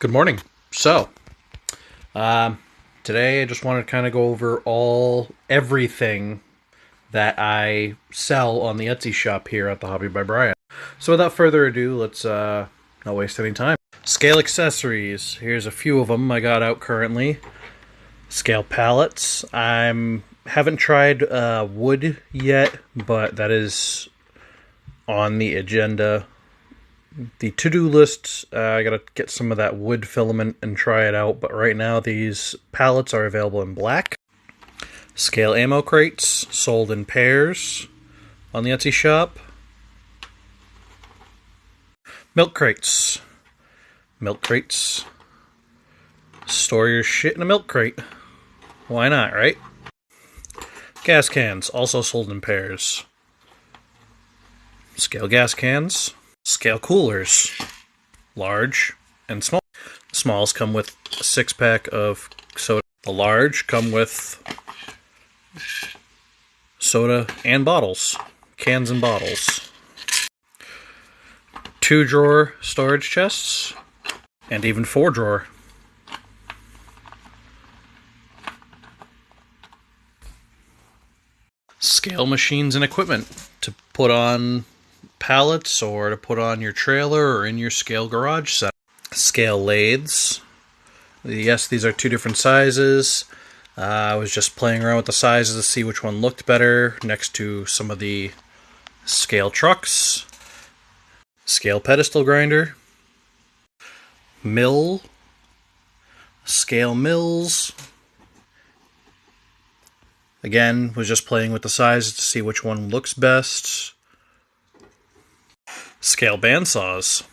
Good morning. So, today I just wanted to kind of go over everything that I sell on the Etsy shop here at the Hobby by Brian. So without further ado, let's not waste any time. Scale accessories. Here's a few of them I got out currently. Scale palettes. Haven't tried wood yet, but that is on the agenda. The to-do list, I gotta get some of that wood filament and try it out, but right now these pallets are available in black. Scale ammo crates, sold in pairs on the Etsy shop. Milk crates. Milk crates. Store your shit in a milk crate. Why not, right? Gas cans, also sold in pairs. Scale gas cans. Scale coolers, large and small. The smalls come with a 6-pack of soda. The large come with soda and bottles, cans and bottles. 2-drawer storage chests, and even 4-drawer. Scale machines and equipment to put on pallets or to put on your trailer or in your scale garage set. Scale lathes. Yes, these are 2 different sizes. I was just playing around with the sizes to see which one looked better next to some of the scale trucks. Scale pedestal grinder. Mill. Scale mills. Again, was just playing with the sizes to see which one looks best. Scale bandsaws.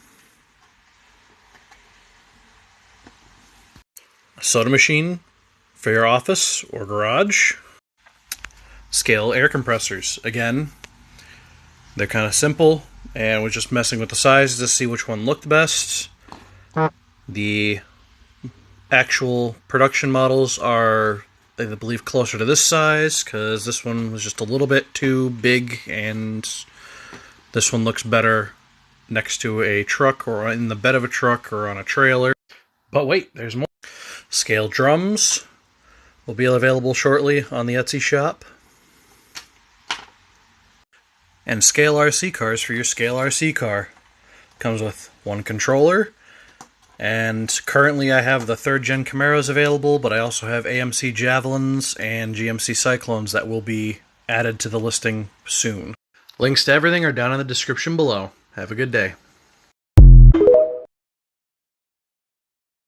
Soda machine for your office or garage. Scale air compressors. Again, they're kind of simple, and was just messing with the sizes to see which one looked best. The actual production models are, I believe, closer to this size, because this one was just a little bit too big, and this one looks better next to a truck or in the bed of a truck or on a trailer. But wait, there's more. Scale drums will be available shortly on the Etsy shop. And scale RC cars for your scale RC car. Comes with 1 controller. And currently I have the 3rd gen Camaros available, but I also have AMC Javelins and GMC Cyclones that will be added to the listing soon. Links to everything are down in the description below. Have a good day.